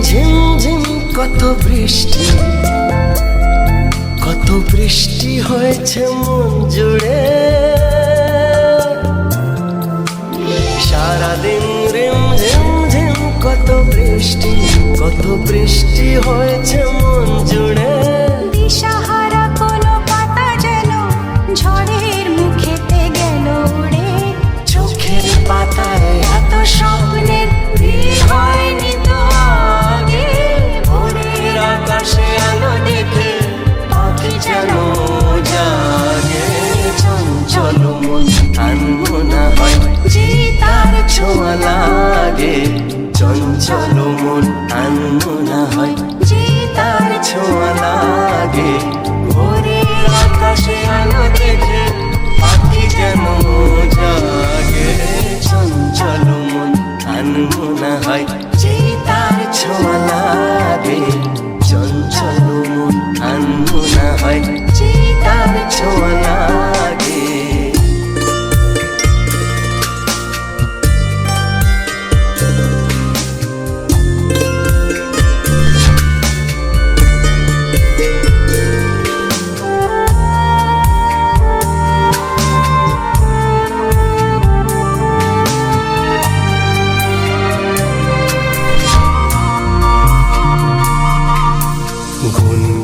ঝিমঝিম কত বৃষ্টি, কত বৃষ্টি হয়েছে মন জুড়ে। সারাদিন রিম ঝিমঝিম কত বৃষ্টি, কত বৃষ্টি হয়েছে মন জুড়ে। দিশাহারা কোনো পাতা যেন ঝড়ের মুখেতে গেল উড়ে। চোখের পাতায় এত স্বপ্নের ভিড় হয়নি তো আগে। ভোরের আকাশে আলো দেখে পাখি যেন জাগে। চঞ্চল মন আনমনা হয় যে তার ছোঁয়া লাগে। চঞ্চল মন আনমনা হয় যে তার ছোঁয়া লাগে। ভোরের আকাশে আলো দেখে পাখি যেন জাগে। চঞ্চল মন আনমনা হয় যে তার ছোঁয়া লাগে। চঞ্চল মন আনমনা হয় যে তার ছোঁয়া লাগে।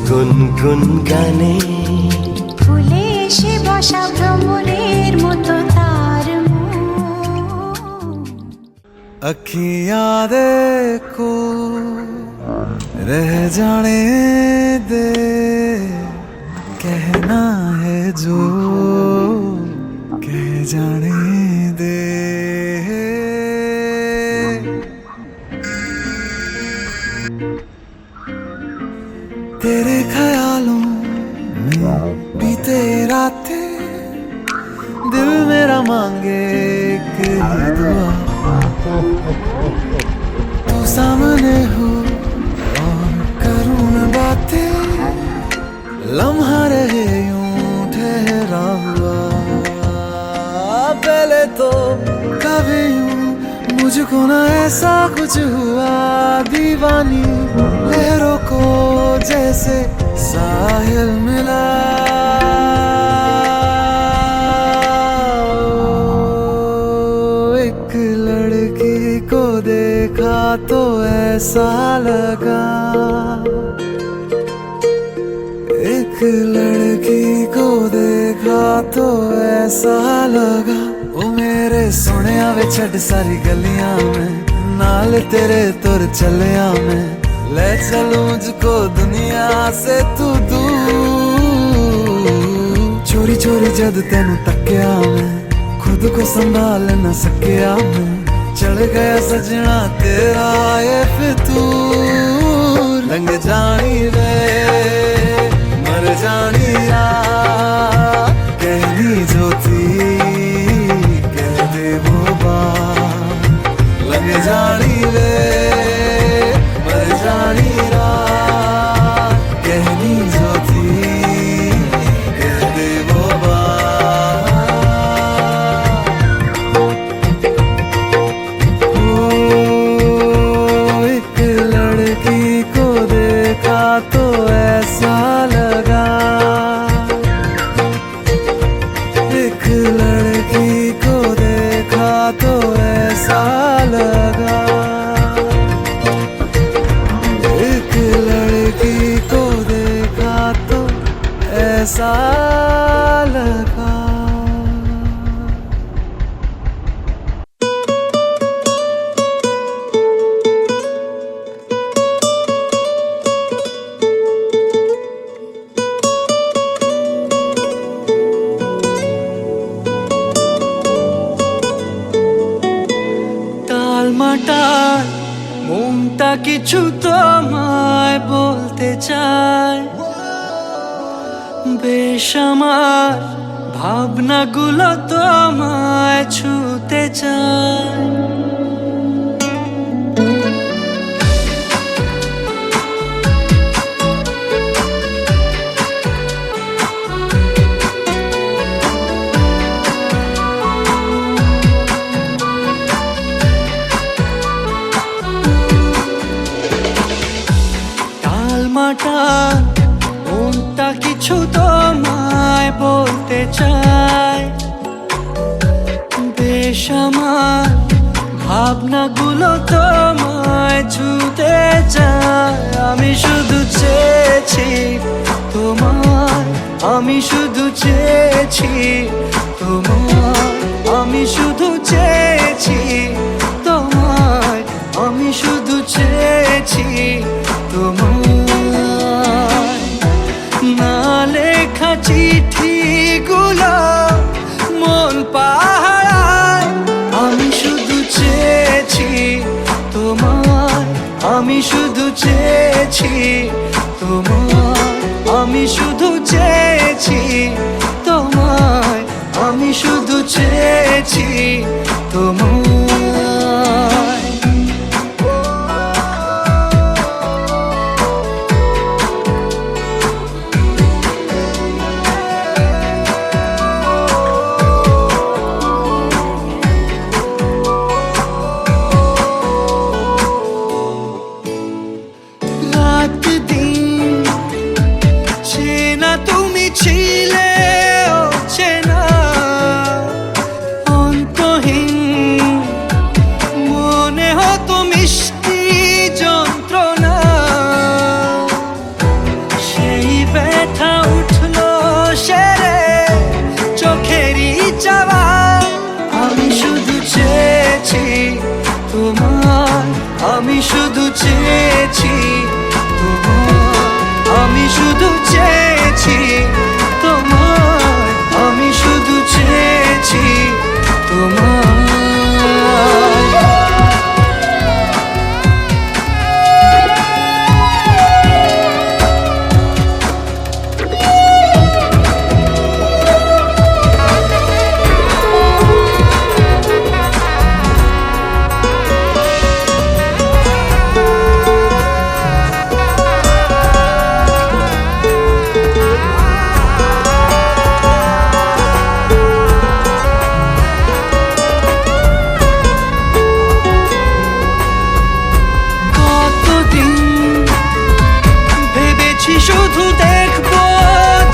গুনগুন গানে ফুলে এসে বসা ভ্রমরের মতো তার अखियां देखो रह जाने दे, कहना है जो कह जाने दे। तेरे ख्यालों में बीते रातें, दिल मेरा मांगे एक ही दुआ। तू सामने हो और करूं मैं बातें, लम्हा रहे यूं ठहरा हुआ। पहले तो कभी यूं मुझको ना ऐसा कुछ हुआ। दीवानी लहरों को जैसे साहिल मिला। एक लड़की को देखा तो ऐसा लगा, एक लड़की को देखा तो ऐसा लगा। ओ मेरे सोनिया वे छड़ सारी गलियां में, नाल तेरे तुर चलिया मैं। ले चलूं मुझको दुनिया से तू दूर। चोरी चोरी जद तेनू तक्या मैं, खुद को संभाल न सकिया मैं। चढ़ गया सजना तेरा ये फितूर। रंग जानी रे मर जानी यार, कहनी जो थी कह दे वो बात। लग जानी रे मर जानी रात, कहनी जो थी कह दे वो बात। ओ एक लड़की को देखा तो ऐसा लगा, एक लड़की को देखा तो ऐसा लगा। एक लड़की को देखा तो ऐसा लगा। টালমাটাল মনটা কিছু তোমায় বলতে চায়। বেশ আমার ভাবনাগুলো তোমায় ছুতে চায়। আমার মনটা কিছু তোমায় বলতে চায়। বেশ আমার ভাবনাগুলো তোমায় ছুতে চায়। আমি শুধু চেয়েছি তোমায়, আমি শুধু চেয়েছি তোমায়, আমি শুধু চেয়েছি তোমায়, আমি শুধু চেয়েছি তোমায়। না লেখা চিঠিগুলো মন পাহারায়। আমি শুধু চেয়েছি তোমায়, আমি শুধু চেয়েছি তোমায়, আমি শুধু চেয়েছি তোমায়, আমি শুধু চেয়েছি তোমায়। রাত দিন চেনা তুমি ছিলে চেনা অন্তহীন, মনে হতো মিষ্টি যন্ত্রণা। সেই ব্যথা উঠলো সেরে চোখেরই চাওয়া। আমি শুধু চেয়েছি তোমায়, আমি শুধু চেয়েছি তোমায়, আমি শুধু চেয়েছি তোমায়, আমি শুধু চেয়েছি তোমায়। শুধু দেখবো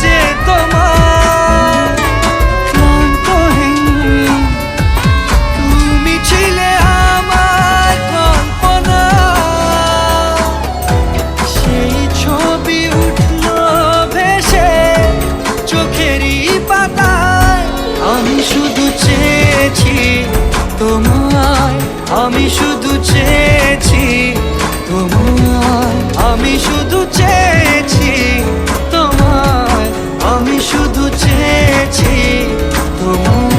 যে তোমার ক্লান্তহীন, তুমি ছিলে আমার কল্পনা। সেই ছবি উঠলো ভেসে চোখেরই পাতায়। আমি শুধু চেয়েছি তোমায়, আমি শুধু চেয়েছি তোমায়, আমি শুধু চেয়েছি তোমায়, আমি শুধু চেয়েছি তোমায়।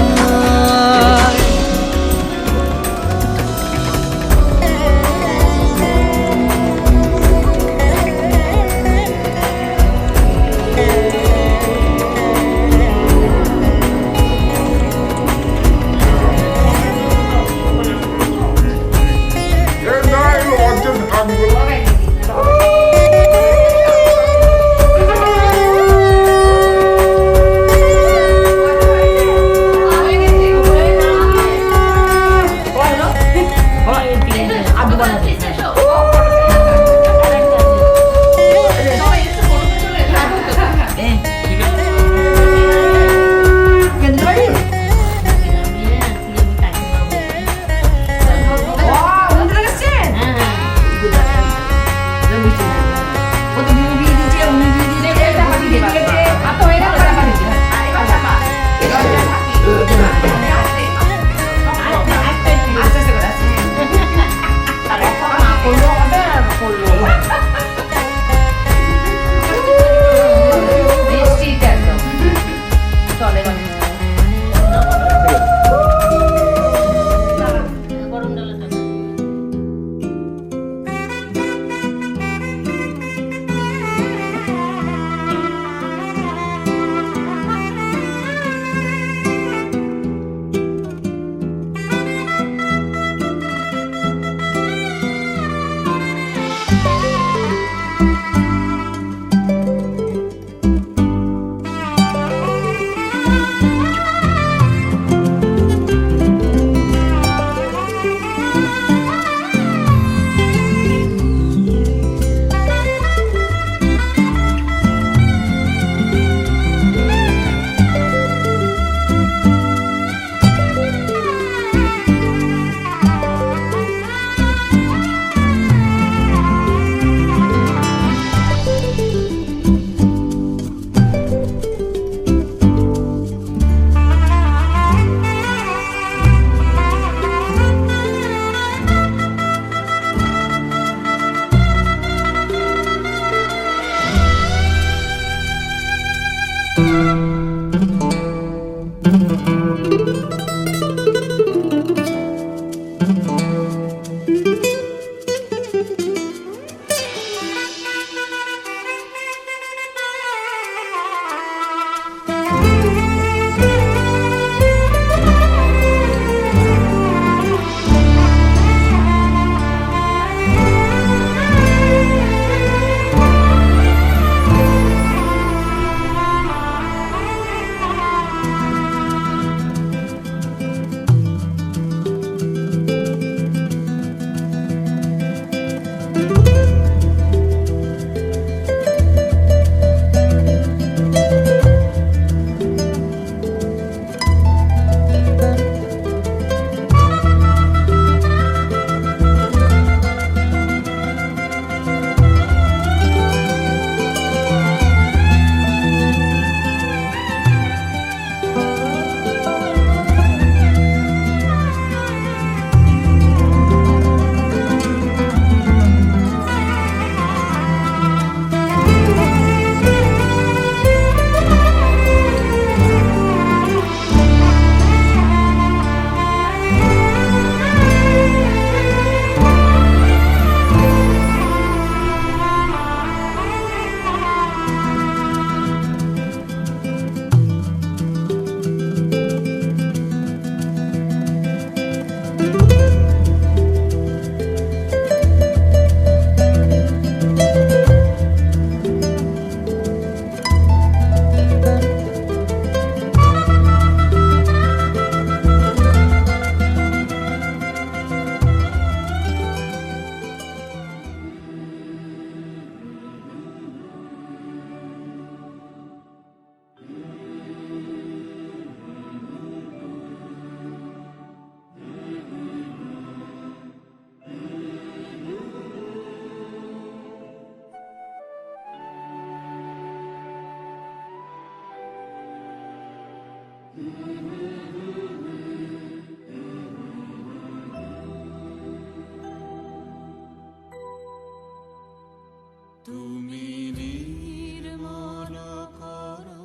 তুমি নির্মল করো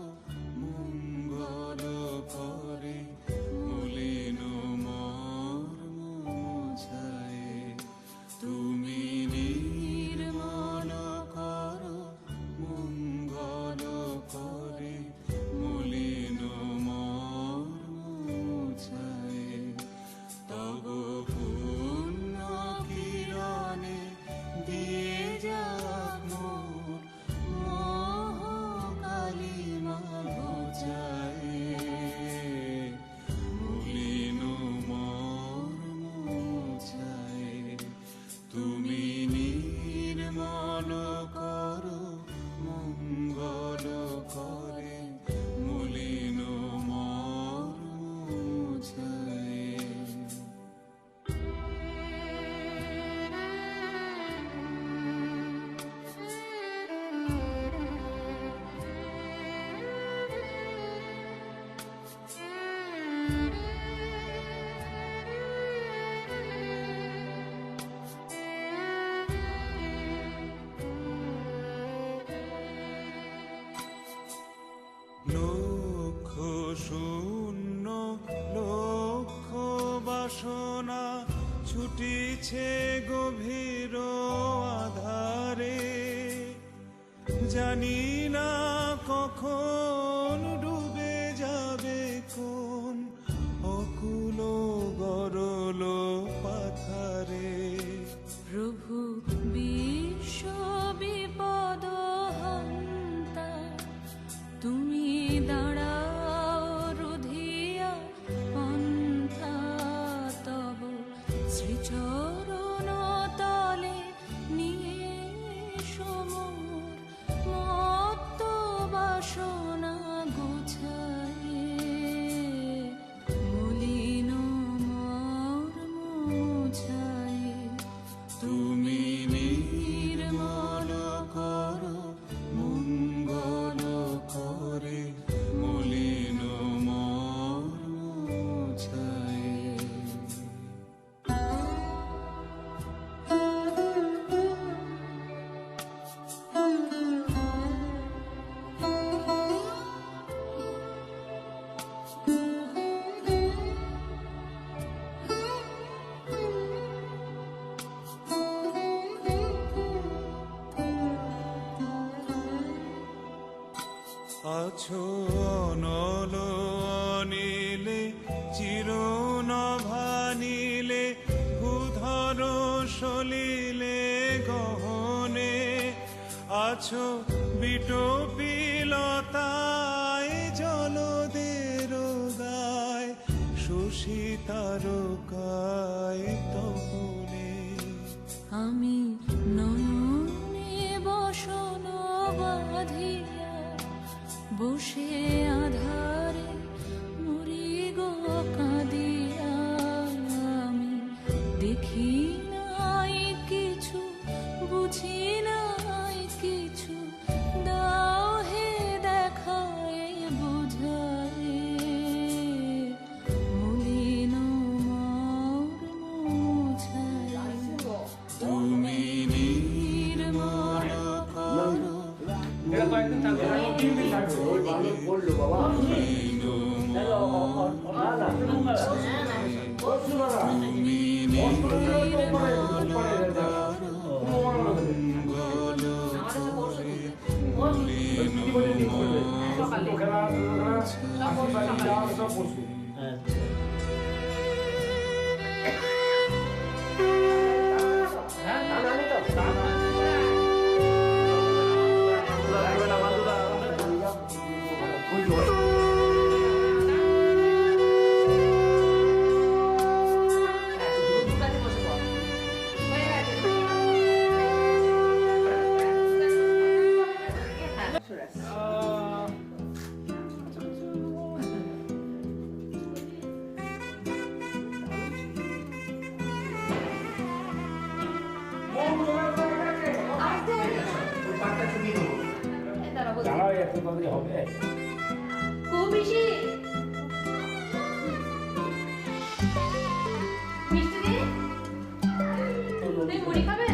মঙ্গল করে মলিন মর্ম মুছায়ে। তুমি নির্মল করো মঙ্গল করে মলিন মর্ম মুছায়ে। তব পুণ্য কিরণে দিয়ে যাক মোর মোহ কালিমা ঘোচায়ে। মলিন মর্ম মুছায়ে। তুমি নির্মল করো মঙ্গল করে মলিন মর্ম মুছায়ে। লক্ষ শূন্য লক্ষ বাসনা ছুটিছে গভীর আধারে। জানি না কখন ডুবে যাবে কোন অকুল গরল পাথারে। প্রভু বিশ্ব বিপদ হন্তা, তুমি দাঁড়াও রুধিয়া পন্থা। তব শ্রীচরণ তলে নিয়ে সমর মত্ত বাসনা গুছায়ে। মলিন মর্ম মুছায়ে। তুমি নির্মল করো মঙ্গল করে মলিন মর্ম মুছায়ে। আছো অনল অনিলে চিরনভানিলে ভূধর সলিলে গহনে। আছো বিটপিলতায় জলদের গায় শশী তারকায় তপনে। আমি নয়নে বসন বাঁধিয়া বসে আধারে মরি গো কাঁদিয়া। আমি দেখি নাই কিছু বুঝি নাই কিছু, দাও হে দেখায় বুঝায়ে। মলিন মর্ম মুছায়ে। তুমি নির্মল করো কয়েকদিন থাকবে বললো বাবা তুমি নির্মল দাঁড়াও একটু করে হবে খুব বেশি মিষ্টি দিয়ে তুমি মুড়ি খাবে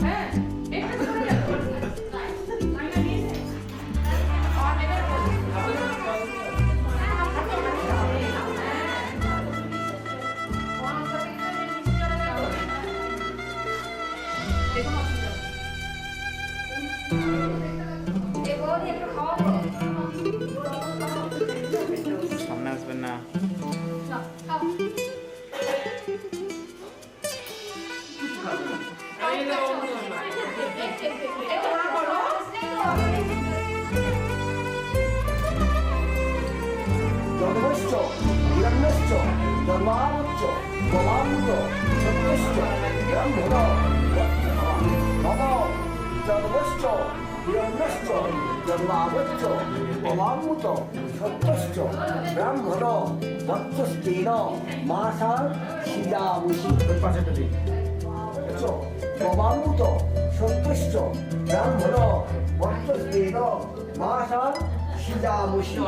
হ্যাঁ এটা তো করে যাবে লাইনটা নিয়েছে আর এটা সামনে আসবেন না। জন্মশ্চ হিরণ্যশ্চ জন্মাবচ্চ বলান্ত সত্যশ্চ ব্রহ্মণ নম জন্মশ্চ হিরণ্যশ্চ জন্মাবচ্চ বলান্ত সত্যশ্চ ব্রহ্মণ বৎসস্তেন মাসা শিলামুষি পাশেটা দিই বলান্ত সত্যশ্চ ব্রহ্মণ বৎসস্তেন মাসা শিলামুষি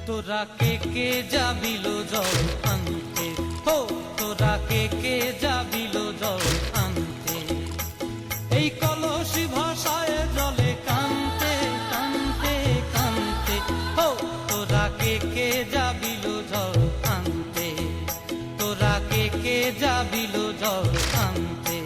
তোরা কে যাবিল জল আনতে, হো তোরা কে যাবিল জল আনতে, এই কলসি ভাষায় জলে কানতে কানতে কানতে, হো তোরা কে যাবিল জল আনতে, তোরা কে যাবিল জল আনতে।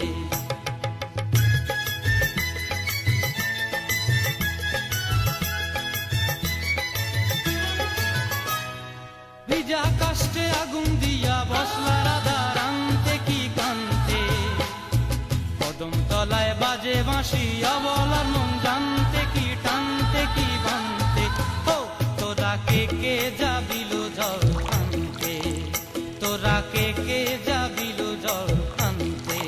ভিজা কাষ্টে আগুন দিয়া বসলা রাধা রান্তে কি কান্তে, কদম তলায় বাজে বাঁশি অবলার মন জানতে কি টানতে কি বানতে, ও তোরা কে যাবিল জল আনতে, তোরা কে যাবিল জল আনতে।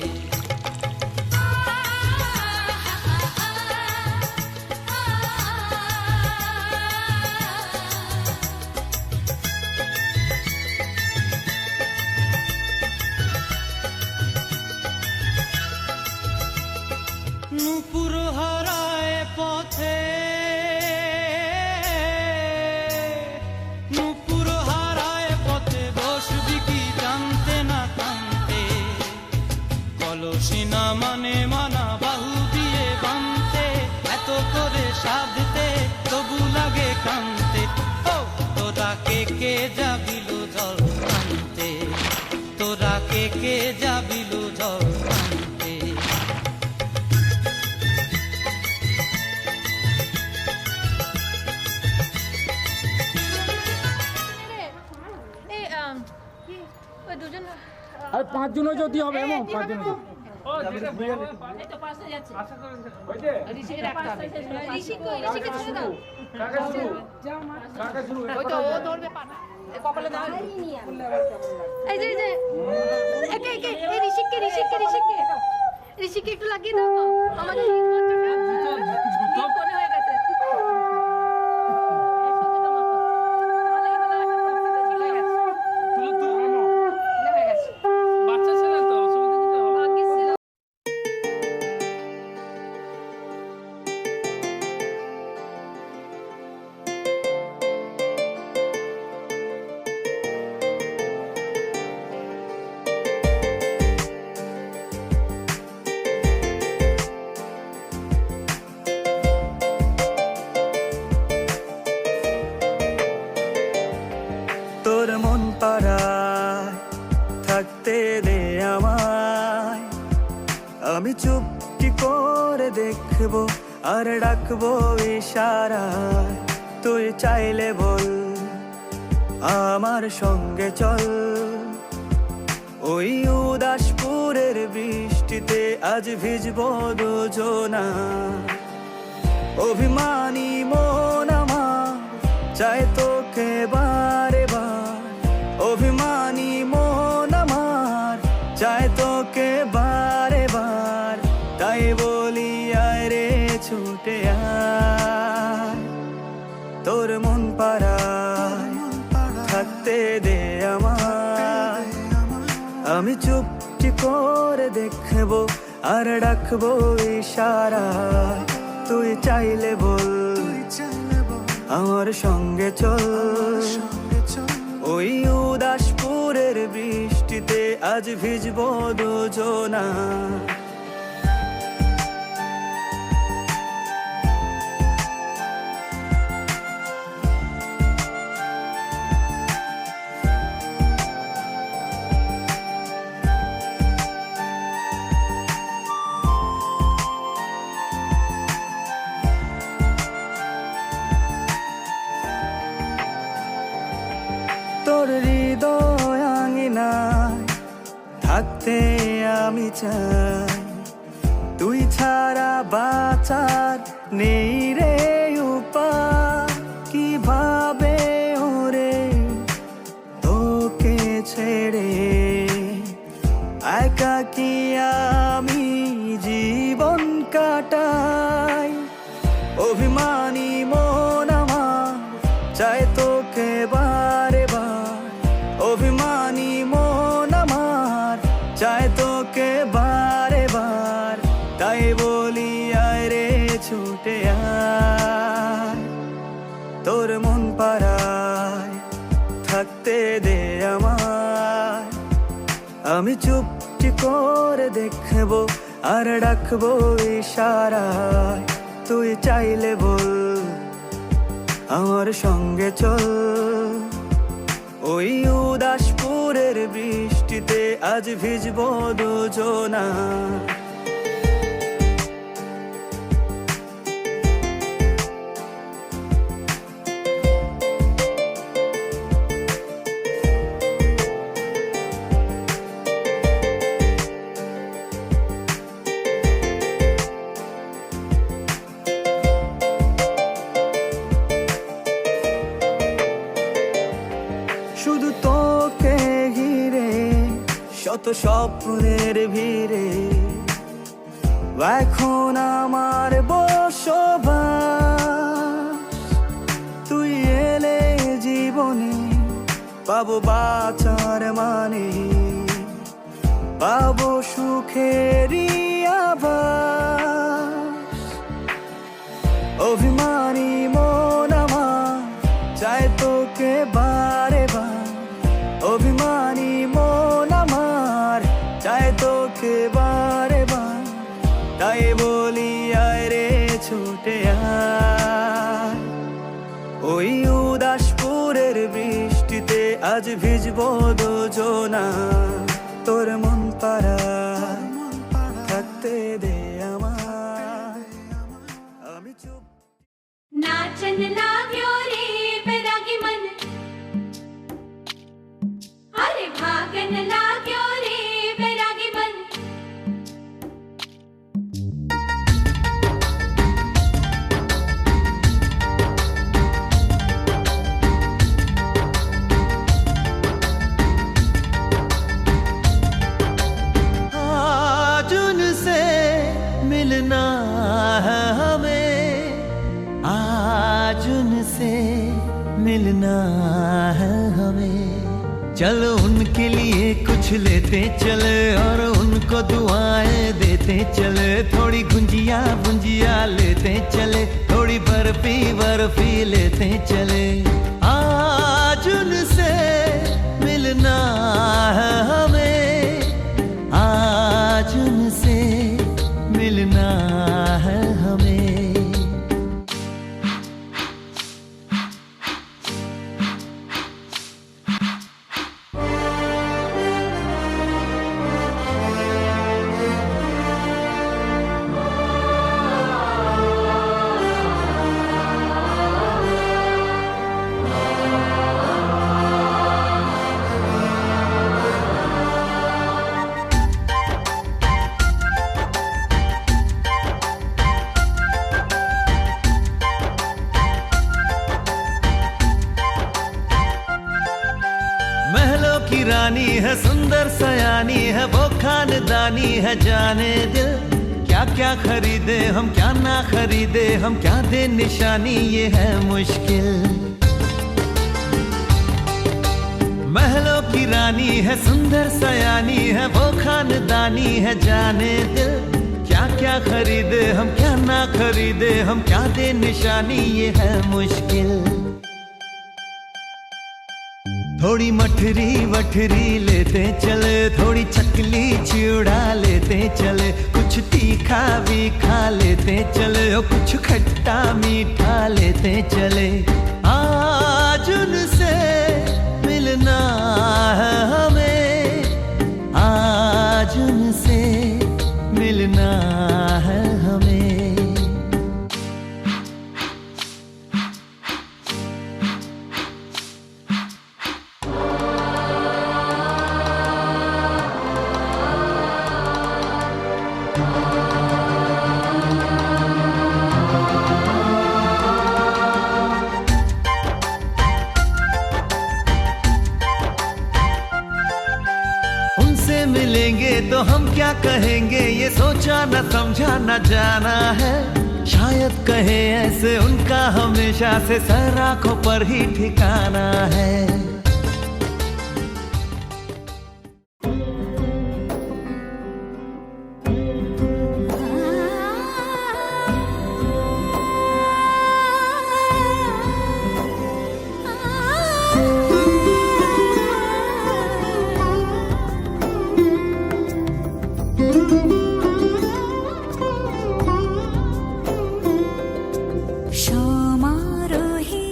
নূপুর হারায় পথে, নূপুর হারায় পথে বসবি কি জানতে না কানতে, কলসি না মানে মানা বাহু দিয়ে বানতে, এত করে সাধতে তবু লাগে কানতে, ও তোরা কে যাবিল জল আনতে, তোরা কে যাবিল জল আনতে। ওই দুজন আর পাঁচজন যদি হবে এমন পাঁচজন এই তো পাশে যাচ্ছে ওইতে ঋষিকে রাখতে হবে ঋষিকে ছেড়ে দাও কাকা শুরু কাকা শুরু ওই তো ও ধরবে পাটা কপালে দাও এই যে একে এই ঋষিকে একটু লাগিয়ে দাও তো আমাদের কোনে হয়ে গেছে বাচ্চা ছেলে তো অসুবিধা কিছু হবে না। ভাগ্যিস ছিল তোর মন পাড়ায় থাকতে দে আমায়, আমি চুপটি করে দেখবো আর ডাকবো ইশারায়, তুই চাইলে বল আমার সঙ্গে চল, ওই উদাসপুরের বৃষ্টিতে আজ ভিজবো দুজনা, অভিমানী মন আমার চায় তোকে বারে বার, অভিমানী মন আমার চায় তোকে বারে বার, তাই বলি আয় ছুটে আয়, তোর মন পাড়ায় থাকতে দে আমায়। আমি চুপটি করে দেখবো আর ডাকবো ইশারায়, তুই চাইলে বল আমার সঙ্গে চল। ওই উদাসপুরের বৃষ্টিতে আজ ভিজবো দুজনা। তোর হৃদয় আঙিনায় থাকতে আমি চাই, তুই ছাড়া বাঁচার নেই রে উপায়। কিভাবে ওরে তোকে ছেড়ে একাকী আমি জীবন কাটাই। অভিমানী মন আমার চায় তোকে বারে বার, অভিমানী মন আমার চায় তোকে বারে বার। তাই বলি আয় রে ছুটে আয়, তোর মন পাড়ায় থাকতে দে আমায়। আমি চুপটি করে দেখবো আর ডাকবো ইশারায়, তুই চাইলে বল আমার সঙ্গে চল। ওই উদাসপুরের বৃষ্টিতে আজ ভিজবো দুজনা। শুধু তোকে ঘিরে শত স্বপ্নের ভিড়ে এখন আমার বসবাস। তুই এলে জীবনে পাবো বাঁচার মানে, পাবো সুখেরই আভাস। অভিমানী মন আমার চায় তোকে বারে বার, অভিমানী মন আমার চায় তোকে বারে বার। তাই বলি আয় রে ছুটে আয়, ওই উদাসপুরের বৃষ্টিতে আজ ভিজবো দুজনা। তোর মন পাড়ায় থাকতে দে আমায়। আমি চুপ नाचन लाग्यो रे बैरागी मन, अरे भागन लाग्यो रे बैरागी मन। आज उनसे मिलना है हमें, आज उनसे मिलना है हमें। चलो उनके लिए कुछ लेते चले और उनको दुआएं देते चले। थोड़ी गुंजिया गुंजिया लेते चले, थोड़ी बर्फी बर्फी लेते चले। आज उनसे मिलना है हमें, आज उनसे मिलना है हमें। की रानी है, सुंदर सयानी है, वो खानदानी है, जाने दिल क्या क्या क्या खरीदे हम क्या ना खरीदे हम, क्या दे निशानी ये है मुश्किल। महलों की रानी है सुंदर सयानी है, वो खानदानी है जाने दिल। क्या क्या खरीदे हम क्या ना खरीदे हम, क्या दे निशानी ये है मुश्किल। थोड़ी मठरी वठरी लेते चले, थोड़ी चकली चिड़ा लेते चले, कुछ तीखा भी खा लेते चले, और कुछ खट्टा मीठा लेते चले। आज उनसे मिलना है हमें, आज उनसे मिलना है हमें। उनसे मिलेंगे तो हम क्या कहेंगे, ये सोचा न समझा न जाना है। शायद कहे ऐसे उनका हमेशा से सर आंखों पर ही ठिकाना है। সমারোহে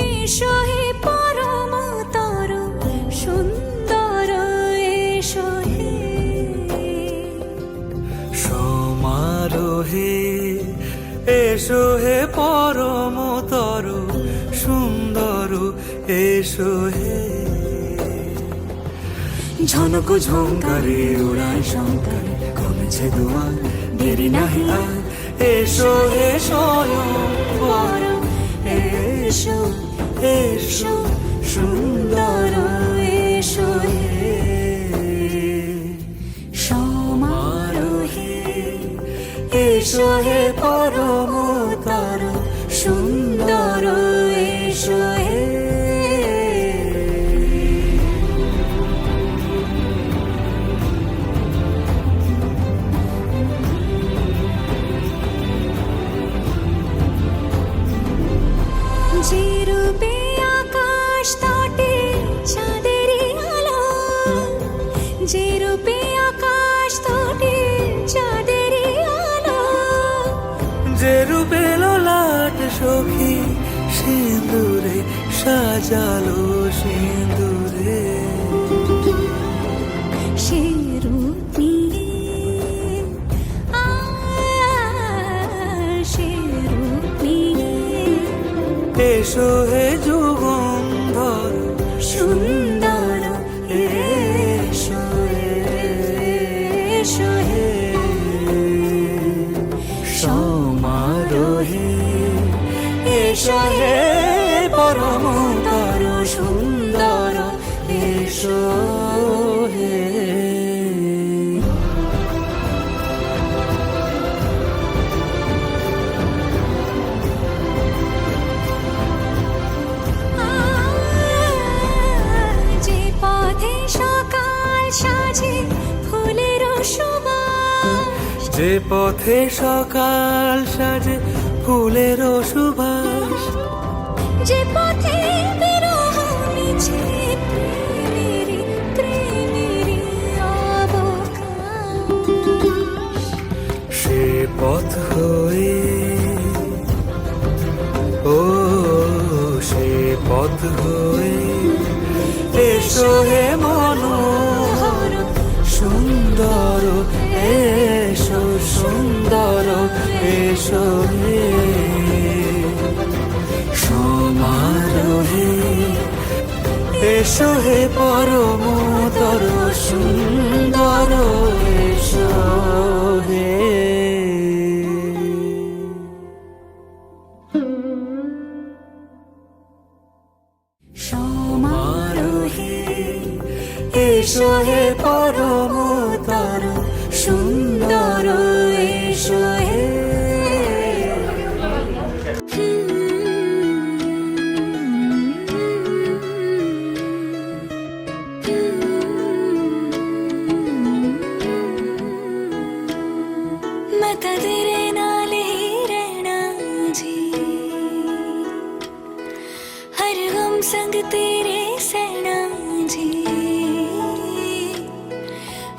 এসো হে পরমতর সুন্দর এসো হে। সমারোহে এসো হে পরমতর সুন্দর এসো হে। ঝনক ঝঙ্কারে উড়ায় শঙ্কার কমেছে দুয়ার, দেরি নাহি আর এসো হে স্বয়ং বর। এসো এসো সুন্দর এসো হে। সমারোহে এসো হে পরমতর সুন্দর এসো হে। যে রূপে আকাশ তটে চাঁদেরই আলো, যে রূপে আকাশ তটে চাঁদেরই আলো। যে রূপে ললাট সখী সিঁদুরে সাজালো সিঁদুরে। সে রূপ নিয়ে সে রূপ নিয়ে এসো হে যুগন্ধর সুন্দর এসো এসো হে। সমারোহে এসো হে পরমতর সুন্দর এসো হে। যে পথে সকাল সাজে ফুলের সুবাস, যে পথে সকাল সাজে ফুলের সুবাস। যে পথে বিরহ মিছে প্রেমেরই প্রেমেরই অবকাশ। সে পথ হয়ে ও সে পথ হয়ে এসো হে মনোহর সুন্দর এসো সুন্দর এসো হে। সমারোহে এসো হে পরমতর সুন্দর এসো হে। সমারোহে এসো হে পরমতর সুন্দর तेरे नाल ही रहना जी, हर गम संग तेरे सहना जी,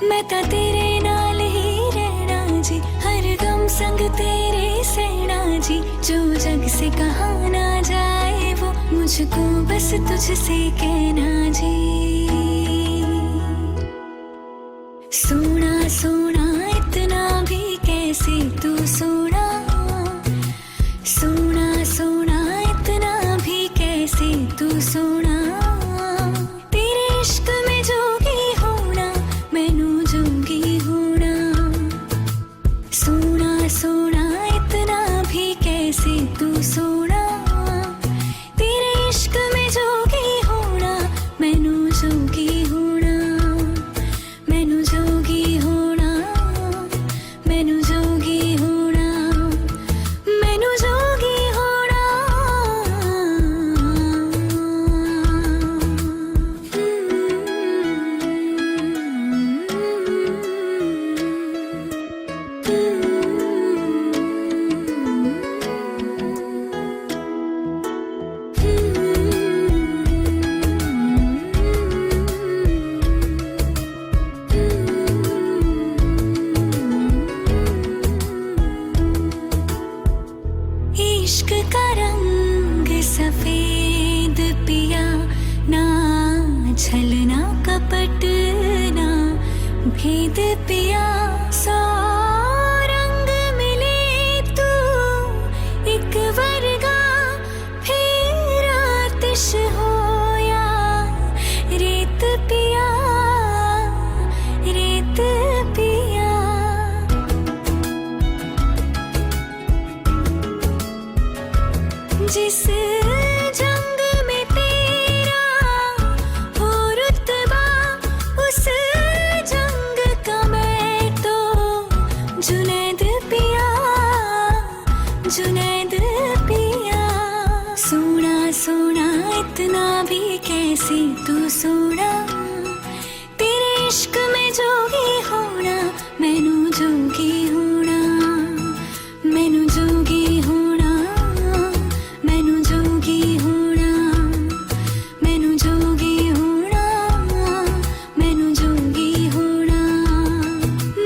मैं तां तेरे नाल ही रहना जी, हर गम संग तेरे सहना जी, जो जग से कहा ना जाए वो मुझको बस तुझसे कहना जी। सोना सोना इतना भी कैसे तू सोना, सोना सोना इतना भी कैसे तू सोना, तेरे इश्क में जोगी होना मैनू जोगी होना, सोना सोना इतना भी कैसे तू सोना, तेरे इश्क में जोगी होना मैनू जोगी होना, मैनू जोगी होना, मैनू जोगी होना, मैनू जोगी होना। इश्क का रंग सफेद पिया, ना छलना कपट ना भेद पिया, सौ रंग मिले तू एक वर्गा, फिर आतिश होया रेत पिया, रेत पिया। जिस जंग में तेरा हो रुतबा, उस जंग का मैं तो जुनैद पिया, जुनैद पिया। सोना सोना इतना भी कैसे तू सोना, तेरे इश्क में जोगी होना मैनू जोगी होना, मैनू जोगी होना, मैनू जोगी होना, मैनू जोगी होना, मैनू जोगी होना,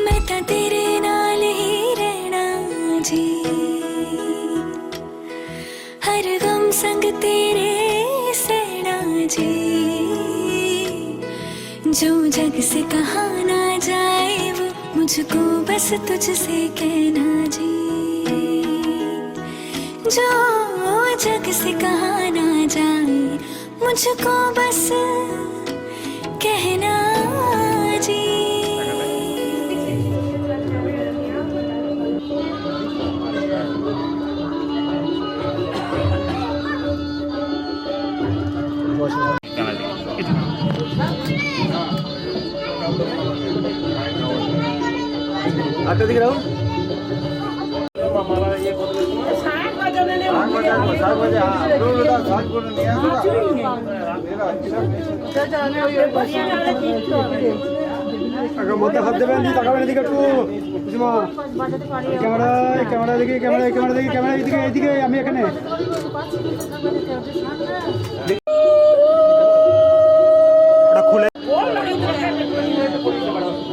मैं तां तेरे नाल ही रहना जी, हर गम संग तेरे सहना जी, जो जग से कहा ना जाए वो मुझको बस तुझसे कहना जी, जो जग से कहा ना जाए मुझको बस कहना जी। आते दिख रहा हूँ মধ্যে হাত দেবেন, তাকাবেন এদিকে একটু, ক্যামেরা ক্যামেরা দেখি, ক্যামেরা ক্যামেরা দেখি, ক্যামেরা এদিকে এদিকে, আমি এখানে খুলে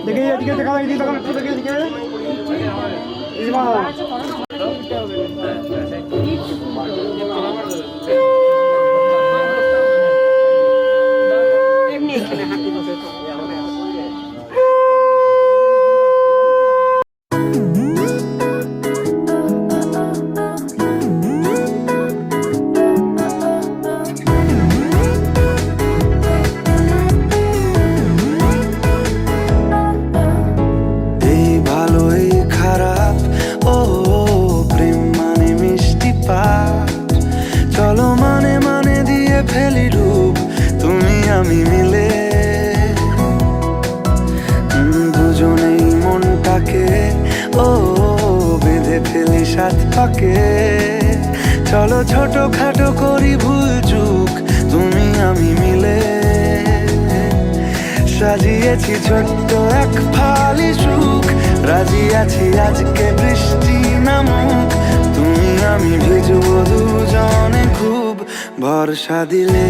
দেখি, এদিকে দেখাও, এদিকে দেখাও, একটু দেখি এদিকে। আমি মিলে দুজনেই মনটাকে ও বেঁধে ফেলি সাত পাকে। চলো ছোট খাটো করি ভুল চুক তুমি আমি মিলে, সাজিয়েছি ছোট্ট এক ফালি সুখ, রাজি আছি আজকে বৃষ্টি ভিজবো দুজনে খুব ভরসা দিলে।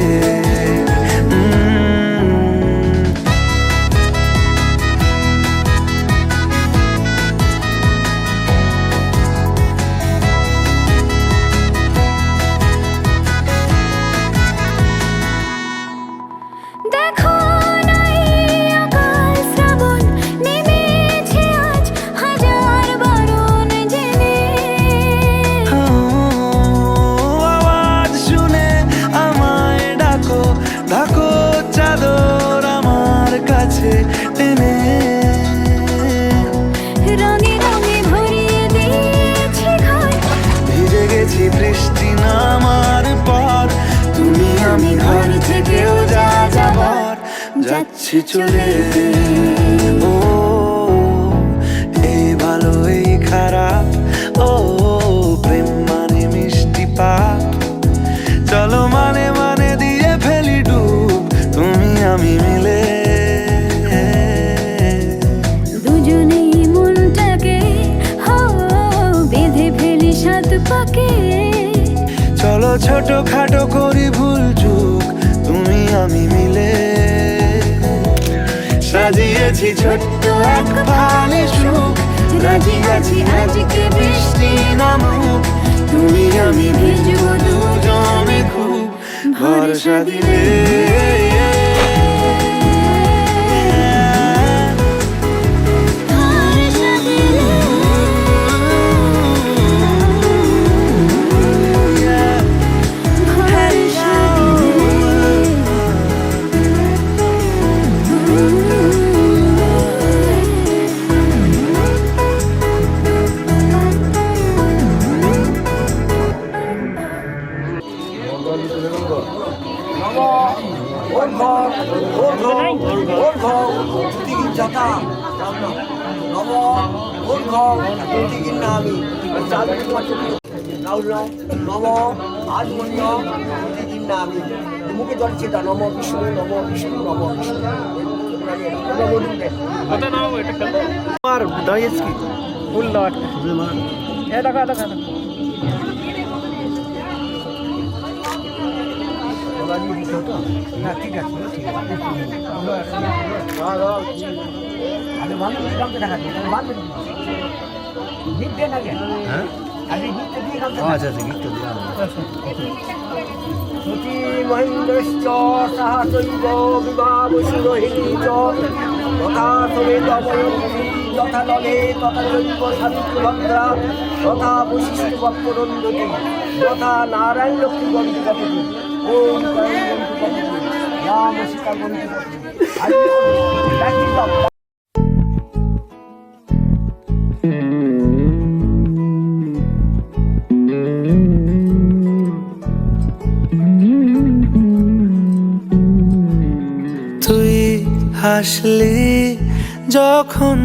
দেখো নাই আকাল শ্রাবণ নেমেছে আজ হাজার বারণ জেনে। আওয়াজ শুনে আমায় ডাকো, ডাকো চাদর আমার কাছে টেনে। রঙে রঙে ভরিয়ে দিয়েছি ঘর, ভিজে গেছি বৃষ্টি নামার পর, তুমি আমি ঘর থেকেও যা যাবার যাচ্ছি চলে। ও এই ভালো এই খারাপ, ও প্রেম মানে মিষ্টি পাপ, চলো মানে মানে দিয়ে ফেলি ডুব তুমি আমি মিলে। দুজনেই মনটাকে বেঁধে ফেলি সাত পাকে। চলো ছোট খাটো করি ভুল চুক তুমি আমি মিলে। সাজিয়েছি ছোট্ট এক ফালি সুখ, রাজি আছি আজকে বৃষ্টি নামুক, তুমি আমি ভিজবো দুজনে খুব ভরসা দিলে। মুখে জল চেতা নম বিষ্ণু নম বিষ্ণু নম বিষ্ণু। আর দাঁড়িয়েছি কি ফুল দাও এ দেখো দেখো না ঠিক আছে ঠিক আছে। আমি বান্ধবী কামতে দেখাচ্ছি বান্ধবী গিফট দেন আগে। হ্যাঁ আমি গিফট দিয়ে কামতে। আচ্ছা আচ্ছা গিফট দিয়ে শ্রুতি মহেন্দ্রশ্চ সাহসৈব বিবাবসুরহিনী চ তথা সমেতময়ী যথা দলে তথা জৈব সাবিত্রভদ্রা তথা বশিষ্ঠ বক্রনন্দী তথা নারায়ণ লক্ষ্মী গন্ধিপতি ওম কায়ন গন্ধিপতি রাম সীতা গন্ধিপতি। তুই হাসলি যখন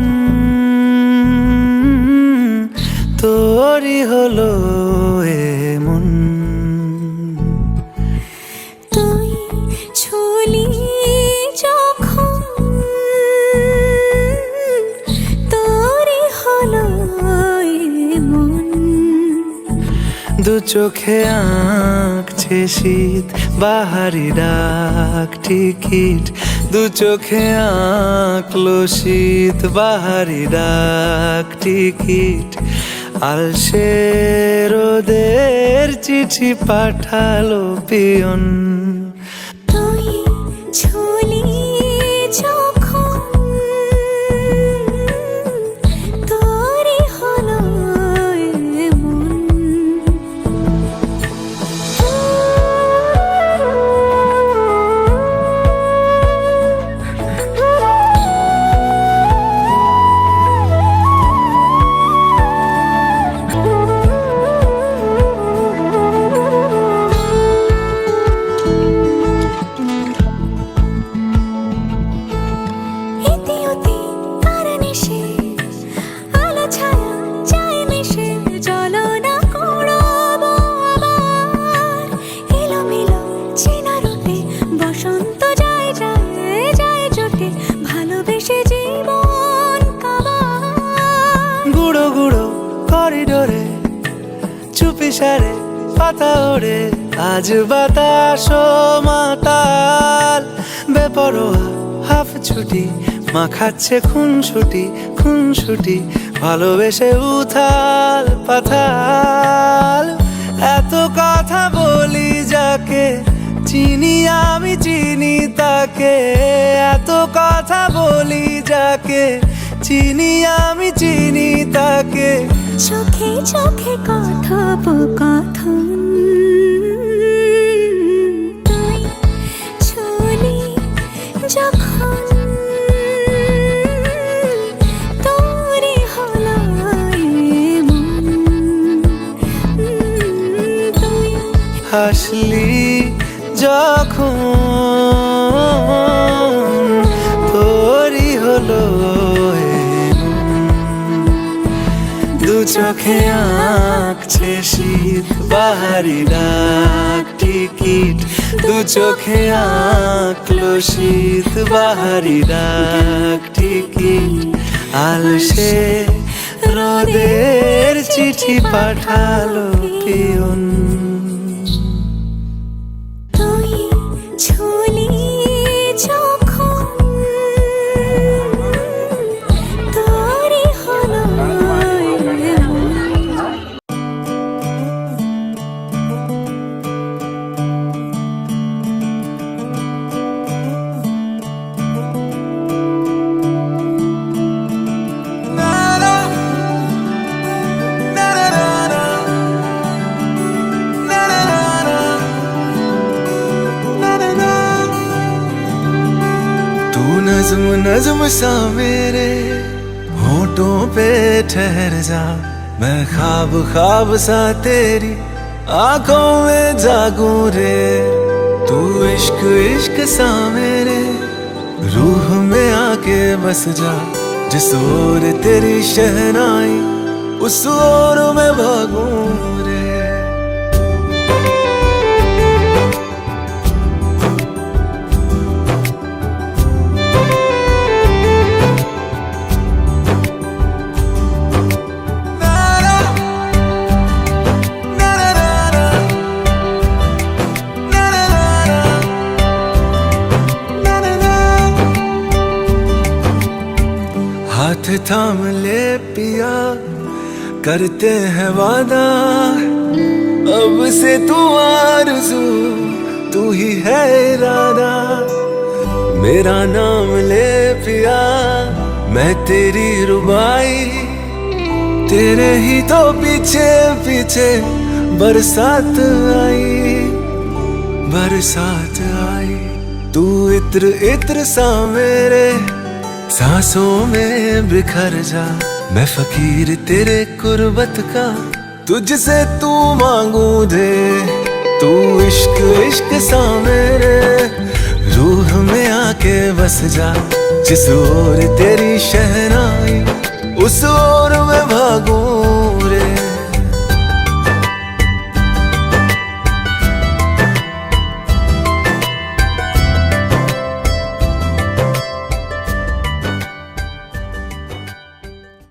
তোরই হলো এমন, তুই ছুলি যখন তোরই হলো মন। দু চোখে আঁকছে শীত বাহারি ডাক টিকিট, দু চোখে আঁকলো শীত বাহারি ডাক টিকিট। আলসে রোদের চিঠি পাঠালো পিয়ন, তুই ছুলি যখন তোরই হলো মন। করিডোরে চুপি সারে পাতা ওড়ে আজ বাতাস মাতাল, বেপরোয়া হাফ ছুটি মাখাচ্ছে খুনসুটি ভালোবেসে উথাল পাথাল। এত কথা বলি যাকে চিনি আমি চিনি তাকে, এত কথা বলি যাকে চিনি আমি চিনি তাকে। চোখে চোখে কথোপকথন, তুই ছুলি যখন তোরই হলো এমন, তুই হাসলি যখন তোরই হলো দু চোখে আঁকছে শীত বাহারি ডাক টিকিট, দু চোখে আঁকলো শীত বাহারি ডাক টিকিট। আলসে রোদের চিঠি পাঠালো পিয়ন, তুই ছুলি যখন তোরই হলো এমন। तू नज्म नज्म सा मेरे होठों पे ठहर जा, मैं ख्वाब ख्वाब सा तेरी आंखों में जागूं रे। तू इश्क इश्क सा मेरे रूह में आके बस जा, जिस ओर तेरी शहनाई उस ओर में भागूं रे। हाथ थाम ले पिया करते हैं वादा, अब से तू आरज़ू तू ही है इरादा। मेरा नाम ले पिया मैं तेरी रुबाई, तेरे ही तो पीछे पीछे बरसात आई। तू इत्र इत्र सा मेरे सांसों में बिखर जा, मैं फकीर तेरे कुर्बत का तुझसे तू मांगू दे। तू इश्क इश्क सा मेरे रूह में आके बस जा, जिस ओर तेरी शहनाई उस ओर में भागूं